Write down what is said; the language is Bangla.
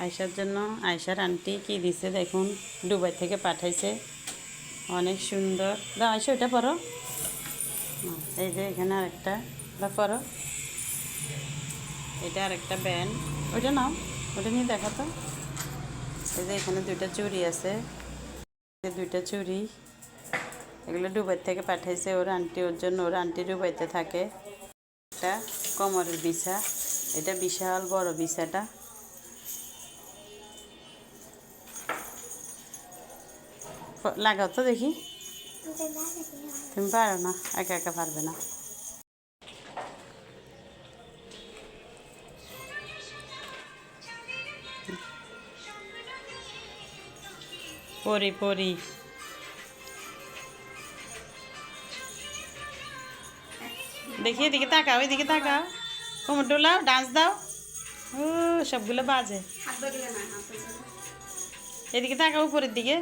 আয়শার জন্য আয়শার আন্টি কি দিছে দেখুন, দুবাই থেকে পাঠাইছে, অনেক সুন্দর। দাও আয়শা ওইটা পরো। এই যে এখানে আরেকটা, পরো। এটা আরেকটা ব্যান্ড, ওইটা নাও, ওটা নিয়ে দেখো তো। এই যে এখানে দুইটা চুড়ি আছে, দুইটা চুড়ি, এগুলো দুবাই থেকে পাঠাইছে ওর আন্টি, ওর জন্য। ওর আন্টি দুবাইতে থাকে। একটা কোমরের বিছা, এটা বিশাল বড় বিছাটা। লাগাও তো দেখি, তুমি পারো না, একা একা পারবে না। পরি পরি, দেখি এদিকে তাকাও, এদিকে তাকাও, কোমর ডোলাও, ডান্স দাও। ও সবগুলো বাজে। এদিকে তাকাও উপরের দিকে।